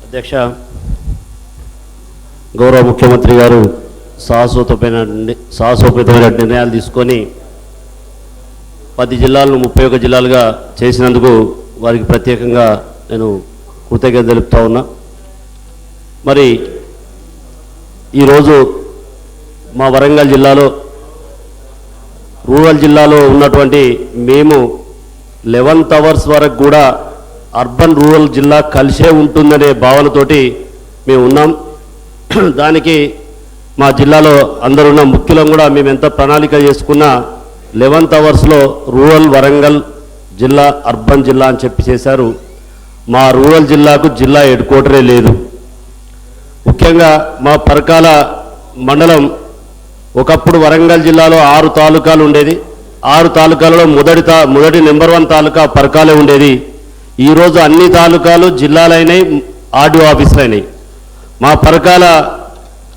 అధ్యక్ష, గౌరవ ముఖ్యమంత్రి గారు సాహసోపేతమైన నిర్ణయాలు తీసుకొని 10 జిల్లాలను 31 జిల్లాలుగా చేసినందుకు వారికి ప్రత్యేకంగా నేను కృతజ్ఞత తెలుపుతా ఉన్నా. మరి ఈరోజు మా వరంగల్ జిల్లాలో రూరల్ జిల్లాలో ఉన్నటువంటి మేము 11th అవర్స్ వరకు కూడా అర్బన్ రూరల్ జిల్లా కలిసే ఉంటుందనే భావనతోటి మేము ఉన్నాం. దానికి మా జిల్లాలో అందరున్న ముఖ్యులం కూడా మేము ఎంత ప్రణాళిక చేసుకున్నా 11th అవర్స్లో రూరల్ వరంగల్ జిల్లా అర్బన్ జిల్లా అని చెప్పి చేశారు. మా రూరల్ జిల్లాకు జిల్లా హెడ్ క్వార్టరే లేదు. ముఖ్యంగా మా పరకాల మండలం ఒకప్పుడు వరంగల్ జిల్లాలో 6 తాలూకాలు ఉండేది. 6 తాలూకాలలో మొదటి నెంబర్ 1 తాలూకా పరకాలే ఉండేది. ఈరోజు అన్ని తాలూకాలు జిల్లాలైనవి, ఆర్డీఓ ఆఫీసులు అయినాయి. మా పరకాల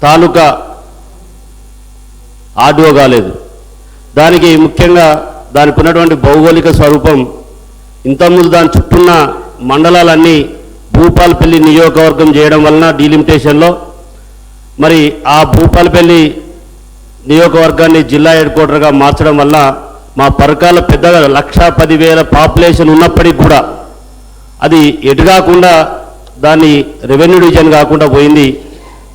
తాలూకా ఆర్డీఓ కాలేదు. దానికి ముఖ్యంగా దానికి ఉన్నటువంటి భౌగోళిక స్వరూపం, ఇంతకుముందు దాని చుట్టూన్న మండలాలన్నీ భూపాలపల్లి నియోజకవర్గం చేయడం వలన డీలిమిటేషన్లో మరి ఆ భూపాలపల్లి నియోజకవర్గాన్ని జిల్లా హెడ్ క్వార్టర్గా మార్చడం వల్ల మా పరకాల పెద్దగా 1,10,000 పాపులేషన్ ఉన్నప్పటికీ కూడా అది ఎటు కాకుండా దాన్ని రెవెన్యూ డివిజన్ కాకుండా పోయింది.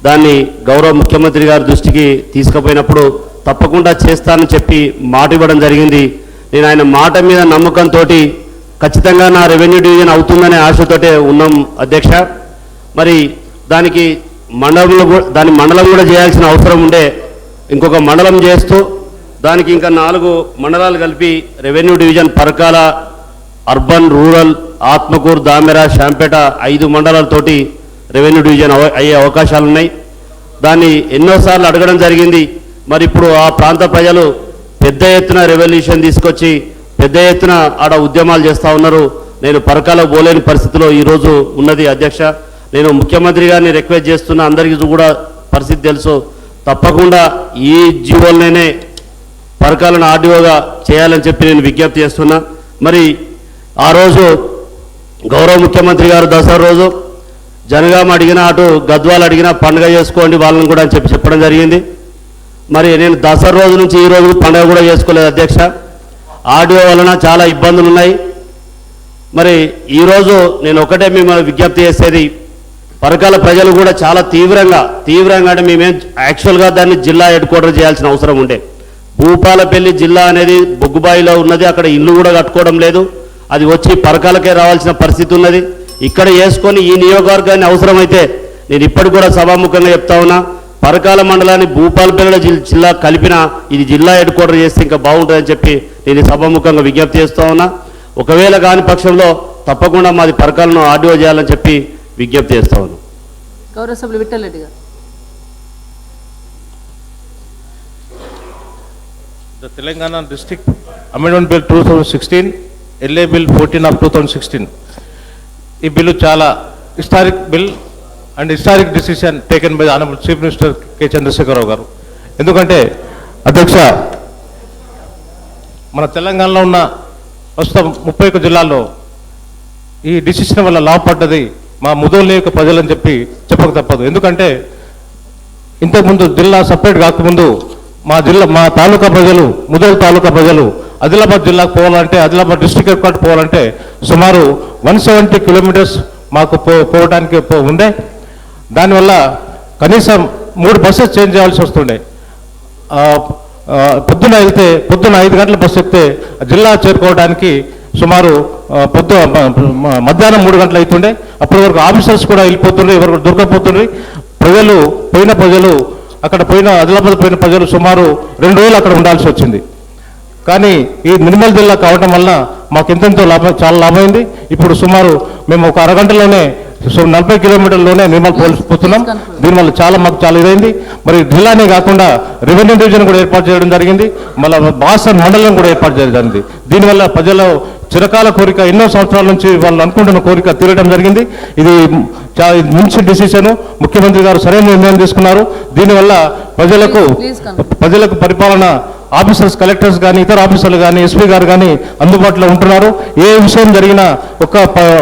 దాన్ని గౌరవ ముఖ్యమంత్రి గారి దృష్టికి తీసుకుపోయినప్పుడు తప్పకుండా చేస్తానని చెప్పి మాట ఇవ్వడం జరిగింది. నేను ఆయన మాట మీద నమ్మకంతో ఖచ్చితంగా నా రెవెన్యూ డివిజన్ అవుతుందనే ఆశతోటే ఉన్నాం అధ్యక్ష. మరి దానికి మండలం కూడా చేయాల్సిన అవసరం ఉండే, ఇంకొక మండలం చేస్తూ దానికి ఇంకా 4 మండలాలు కలిపి revenue division Parakala urban rural Atmakur Damera Shayampet 5 మండలాలతోటి రెవెన్యూ డివిజన్ అయ్యే అవకాశాలు ఉన్నాయి. దాన్ని ఎన్నోసార్లు అడగడం జరిగింది. మరి ఇప్పుడు ఆ ప్రాంత ప్రజలు పెద్ద ఎత్తున రెవల్యూషన్ తీసుకొచ్చి పెద్ద ఎత్తున ఆడ ఉద్యమాలు చేస్తూ ఉన్నారు. నేను పరకాల పోలేని పరిస్థితిలో ఈరోజు ఉన్నది అధ్యక్ష. నేను ముఖ్యమంత్రి గారిని రిక్వెస్ట్ చేస్తున్నా, అందరికీ కూడా పరిస్థితి తెలుసు, తప్పకుండా ఈ జీవోలనే పరకాలను ఆర్డీఓగా చేయాలని చెప్పి నేను విజ్ఞప్తి చేస్తున్నా. మరి ఆ రోజు గౌరవ ముఖ్యమంత్రి గారు దసరా రోజు జనగామ అడిగినా, అటు గద్వాలు అడిగినా పండుగ చేసుకోండి వాళ్ళని కూడా అని చెప్పి చెప్పడం జరిగింది. మరి నేను దసరా రోజు నుంచి ఈ రోజు పండుగ కూడా చేసుకోలేదు అధ్యక్ష. ఆర్డీఓ వలన చాలా ఇబ్బందులు ఉన్నాయి. మరి ఈరోజు నేను ఒకటే మిమ్మల్ని విజ్ఞప్తి చేసేది, పరకాల ప్రజలు కూడా చాలా తీవ్రంగా అంటే మేమేం యాక్చువల్గా దాన్ని జిల్లా హెడ్ క్వార్టర్ చేయాల్సిన అవసరం ఉండే. భూపాలపల్లి జిల్లా అనేది బొగ్గుబాయిలో ఉన్నది, అక్కడ ఇల్లు కూడా కట్టుకోవడం లేదు. అది వచ్చి పరకాలకే రావాల్సిన పరిస్థితి ఉన్నది. ఇక్కడ వేసుకొని ఈ నియోజకవర్గాన్ని అవసరమైతే నేను ఇప్పటికి కూడా సభాముఖంగా చెప్తా ఉన్నా, పరకాల మండలాన్ని భూపాలపల్లి జిల్లా కలిపిన ఇది జిల్లా హెడ్ క్వార్టర్ చేస్తే ఇంకా బాగుంటుందని చెప్పి నేను సభాముఖంగా విజ్ఞప్తి చేస్తూ ఉన్నా. ఒకవేళ కాని పక్షంలో తప్పకుండా మాది పరకాలను ఆర్డీఓ చేయాలని చెప్పి విజ్ఞప్తి చేస్తా ఉన్నాను. గౌరవ సభ్యులు విఠల్ రెడ్డి గారు. The Telangana District Amendment Bill 2016, LA Bill 14 of 2016. ఈ బిల్లు చాలా historic bill and historic decision taken by honourable chief minister K Chandrashekar Rao garu. ఎందుకంటే అధ్యక్ష, మన తెలంగాణలో ఉన్న ప్రస్తుతం 31 జిల్లాల్లో ఈ డిసిషన్ వల్ల లాభపడ్డది మా ముదోల్ నియోజక ప్రజలని చెప్పక తప్పదు. ఎందుకంటే ఇంతకుముందు జిల్లా సపరేట్ కాకముందు మా తాలూకా ప్రజలు, ముదోల్ తాలూకా ప్రజలు ఆదిలాబాద్ జిల్లాకు పోవాలంటే, ఆదిలాబాద్ డిస్ట్రిక్ట్ హెడ్ క్వార్టర్ పోవాలంటే సుమారు 170 కిలోమీటర్స్ మాకు పోవడానికి ఉండే. దానివల్ల కనీసం 3 బస్సెస్ చేంజ్ చేయాల్సి వస్తుండే. పొద్దున 5 గంటల బస్సు ఎక్కితే జిల్లా చేరుకోవడానికి సుమారు మధ్యాహ్నం 3 గంటలు అవుతుండే. అప్పటి వరకు ఆఫీసర్స్ కూడా వెళ్ళిపోతుండ్రు, ఎవరు దొరకపోతుండ్రు. ప్రజలు అక్కడ ఆదిలాబాద్ పోయిన ప్రజలు సుమారు 2 రోజులు అక్కడ ఉండాల్సి వచ్చింది. కానీ ఈ నిర్మల్ జిల్లా కావటం వల్ల మాకు ఎంతెంతో చాలా లాభమైంది. ఇప్పుడు సుమారు మేము ఒక అరగంటలోనే 40 కిలోమీటర్లోనే నిర్మల్ పోతున్నాం. దీనివల్ల మాకు చాలా ఇదైంది. మరి జిల్లానే కాకుండా రెవెన్యూ డివిజన్ కూడా ఏర్పాటు చేయడం జరిగింది. మళ్ళీ బాసన్ మండలం కూడా ఏర్పాటు చేయడం జరిగింది. దీనివల్ల ప్రజల చిరకాల కోరిక, ఎన్నో సంవత్సరాల నుంచి వాళ్ళు అనుకుంటున్న కోరిక తీరడం జరిగింది. ఇది మంచి డిసిషన్, ముఖ్యమంత్రి గారు సరైన నిర్ణయం తీసుకున్నారు. దీనివల్ల ప్రజలకు పరిపాలన ఆఫీసర్స్ కలెక్టర్స్ కానీ ఇతర ఆఫీసర్లు కానీ ఎస్పీ గారు కానీ అందుబాటులో ఉంటున్నారు. ఏ విషయం జరిగినా ఒక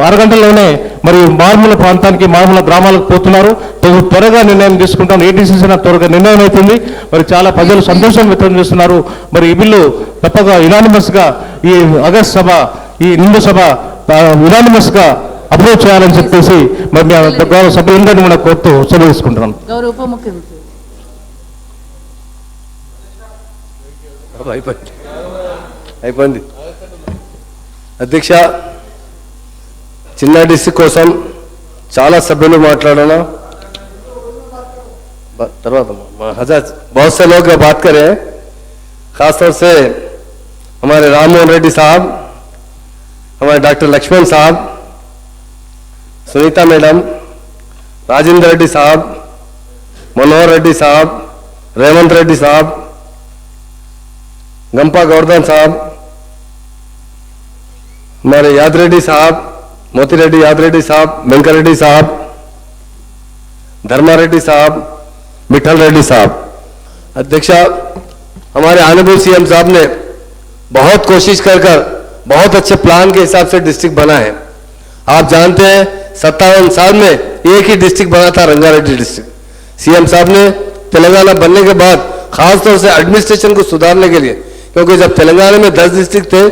అరగంటలోనే మరి మారుమూల ప్రాంతానికి మారుమూల గ్రామాలకు పోతున్నారు. త్వరగా నిర్ణయం తీసుకుంటాం. ఏటీసీసీ త్వరగా నిర్ణయం అవుతుంది. మరి చాలా ప్రజలు సంతోషం వ్యక్తం చేస్తున్నారు. మరి ఈ బిల్లు తప్పగా యునానిమస్గా ఈ ఆగస్ట్ సభ ఈ నిండు సభ యునానిమస్గా అప్రూవ్ చేయాలని చెప్పేసి మరి గౌరవ సభ్యులందరినీ కూడా కోరుతూ సెలవు తీసుకుంటున్నాను. గౌరవ ఉప ముఖ్యమంత్రి. అయిపోయింది అధ్యక్ష. చిన్న డిస్ట్రిక్ట్ కోసం చాలా సభ్యులు మాట్లాడాना తర్వాత हज़ार बहुत से लोग बात करें, खासतौर से हमारे राम मोहन रेड्डी साहब, हमारे डॉक्टर लक्ष्मण साहब, सुनीता मैडम, राजेंद्र रेड्डी साहब, मनोहर रेड्डी साहब, रेवंत रेड्डी साहब, गंपा गोवर्धन साहब, हमारे याद रेड्डी साहब, मोती रेड्डी याद रेड्डी साहब, वेंकट रेड्डी साहब, धर्मा रेड्डी साहब, मिठल रेड्डी साहब। अध्यक्षा, हमारे ऑनरेबल सीएम साहब ने बहुत कोशिश कर बहुत अच्छे प्लान के हिसाब से डिस्ट्रिक्ट बना है। आप जानते हैं 57 साल में एक ही डिस्ट्रिक्ट बना था, रंगारेड्डी डिस्ट्रिक्ट। सीएम साहब ने तेलंगाना बनने के बाद खासतौर से एडमिनिस्ट्रेशन को सुधारने के लिए, क्योंकि जब तेलंगाना में 10 डिस्ट्रिक्ट थे,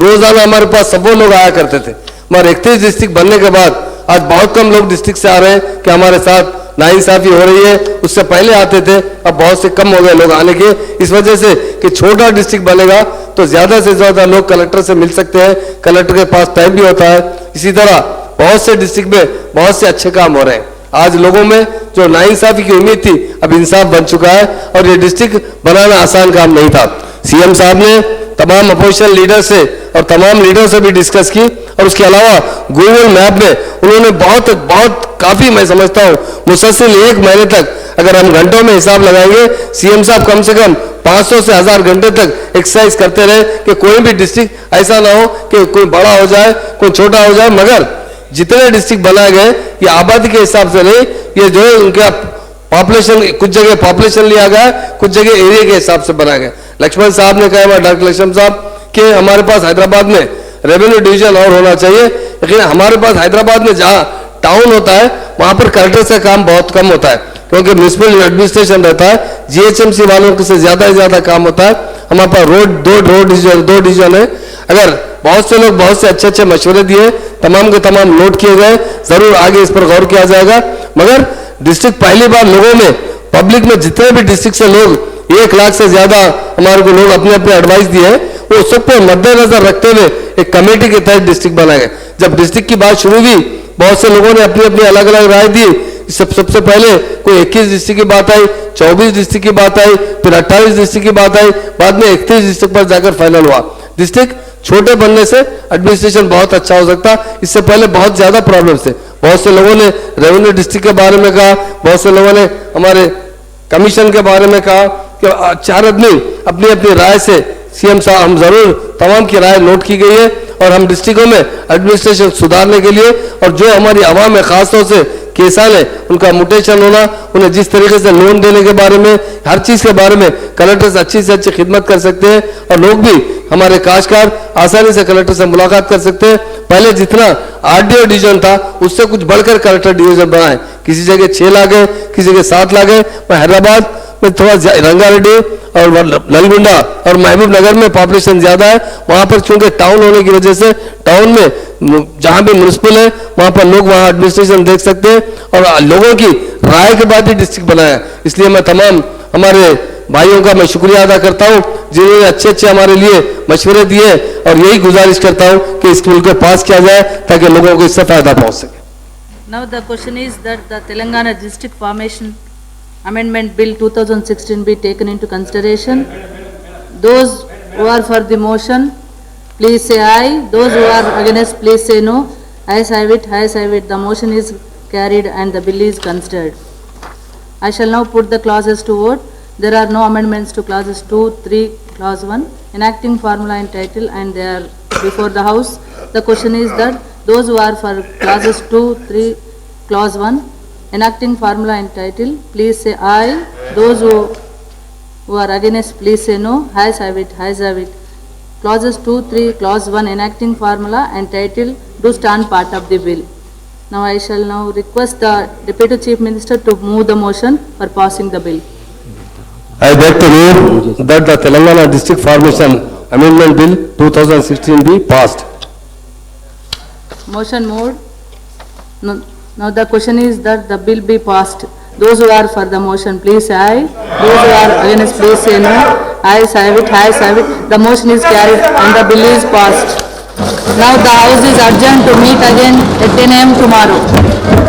रोजाना हमारे पास सब वो लोग आया करते थे, मगर 31 डिस्ट्रिक्ट बनने के बाद आज बहुत कम लोग डिस्ट्रिक्ट से आ रहे हैं कि हमारे साथ नाइंसाफी हो रही है। उससे पहले आते थे, अब बहुत से कम हो गए लोग आने के, इस वजह से कि छोटा डिस्ट्रिक्ट बनेगा तो ज्यादा से ज्यादा लोग कलेक्टर से मिल सकते हैं, कलेक्टर के पास टाइम भी होता है। इसी तरह बहुत से डिस्ट्रिक्ट में बहुत से अच्छे काम हो रहे हैं। आज लोगों में जो नाइंसाफी की उम्मीद थी, अब इंसाफ बन चुका है और ये डिस्ट्रिक्ट बनाना आसान काम नहीं था। सीएम साहब ने तमाम अपोजिशन लीडर से और तमाम लीडर से भी डिस्कस की, और उसके अलावा गूगल मैप में उन्होंने बहुत काफी, मैं समझता हूं मुसलसल 1 महीने तक अगर हम घंटों में हिसाब लगाएंगे, सीएम साहब कम से कम 500 से 1000 घंटे तक एक्सरसाइज करते रहे कि कोई भी डिस्ट्रिक्ट ऐसा ना हो कि कोई बड़ा हो जाए कोई छोटा हो जाए। मगर जितने डिस्ट्रिक्ट बनाए गए ये आबादी के हिसाब से नहीं, ये जो है उनका पॉपुलेशन, कुछ जगह पॉपुलेशन लिया गया, कुछ जगह एरिया के हिसाब से बनाया गया। लक्ष्मण साहब ने कहा, डॉक्टर लक्ष्मण साहब, कि हमारे पास हैदराबाद में रेवेन्यू डिवीजन और होना चाहिए, लेकिन हमारे पास हैदराबाद में जहां टाउन होता है वहां पर कलेक्टर से काम बहुत कम होता है, क्योंकि म्यूनिसिपल एडमिनिस्ट्रेशन रहता है, जीएचएमसी वालों से ज्यादा से ज्यादा काम होता है। हमारे पास दो डिवीजन है। अगर बहुत से लोग बहुत से अच्छे मशवरे दिए, तमाम के तमाम नोट किए गए, जरूर आगे इस पर गौर किया जाएगा। मगर डिस्ट्रिक्ट पहली बार लोगों में, पब्लिक में जितने भी डिस्ट्रिक्ट से लोग 1 लाख से ज्यादा हमारे को लोग अपने अपने एडवाइस दिए हैं, वो सबको मद्देनजर रखते हुए एक कमेटी के तहत डिस्ट्रिक्ट बनाया गया। जब डिस्ट्रिक्ट की बात शुरू हुई, बहुत से लोगों ने अपनी अपनी अलग अलग राय दी। सबसे पहले कोई 21 डिस्ट्रिक्ट की बात आई, 24 डिस्ट्रिक्ट की बात आई, फिर 28 डिस्ट्रिक्ट की बात आई, बाद में 31 डिस्ट्रिक्ट पर जाकर फाइनल हुआ। डिस्ट्रिक्ट छोटे बनने से एडमिनिस्ट्रेशन बहुत अच्छा हो सकता। इससे पहले बहुत ज्यादा प्रॉब्लम्स थे। बहुत से लोगों ने रेवेन्यू डिस्ट्रिक्ट के बारे में कहा, बहुत से लोगों ने हमारे कमीशन के बारे में कहा कि 4 आदमी अपनी अपनी राय से, सीएम साहब हम जरूर तमाम की राय नोट की गई है, और हम डिस्ट्रिक्टों में एडमिनिस्ट्रेशन सुधारने के लिए, और जो हमारी आवाम है खासतौर से किसान है, उनका म्यूटेशन होना, उन्हें जिस तरीके से लोन देने के बारे में, हर चीज के बारे में कलेक्टर से अच्छी खिदमत कर सकते हैं, और लोग भी हमारे काश्तकार आसानी से कलेक्टर से मुलाकात कर सकते हैं। पहले जितना आरडीओ डिवीजन था, उससे कुछ बढ़कर कलेक्टर डिवीजन बना है। किसी जगह 6 लाख है, किसी जगह 7 लाख है। हैदराबाद में थोड़ा रंगारेड्डी और नलगुंडा और महबूब नगर में पॉपुलेशन ज्यादा है। वहां पर चूंकि टाउन होने की वजह से, टाउन में जहां भी म्युनिसिपल है वहां पर लोग वहां एडमिनिस्ट्रेशन देख सकते हैं, और लोगों की राय के बाद ही डिस्ट्रिक्ट बनाया। इसलिए मैं तमाम हमारे भाइयों का मैं शुक्रिया अदा करता हूं, जिन्होंने अच्छे हमारे लिए मशवरे दिए, और यही गुजारिश करता हूं कि इस स्कूल को पास किया जाए ताकि लोगों को इससे फायदा पहुंच सके। Now the question is that the Telangana District Formation Amendment Bill 2016 be taken into consideration. Those who are for the motion, please say aye. Those who are against, please say no. Ayes have it, ayes have it. The motion is carried and the bill is considered. I shall now put the clauses to vote. There are no amendments to clauses 2, 3, clause 1, enacting formula and title, and they are before the House. The question is that those who are for clauses 2, 3, clause 1, enacting formula and title, please say aye. Those who Who are against, please say no. Ayes have it, ayes have it. Clauses 2, 3, clause 1 enacting formula and title do stand part of the bill. Now I shall now request the Deputy Chief Minister to move the motion for passing the bill. I beg to move that the Telangana District Formation Amendment Bill 2016 be passed. Motion moved. Now the question is that the bill be passed. Those who are for the motion, please say aye. Those who are against, please say no. Ayes have it, ayes have it. The motion is carried and the bill is passed. Now the House is adjourned to meet again at 10 a.m. tomorrow.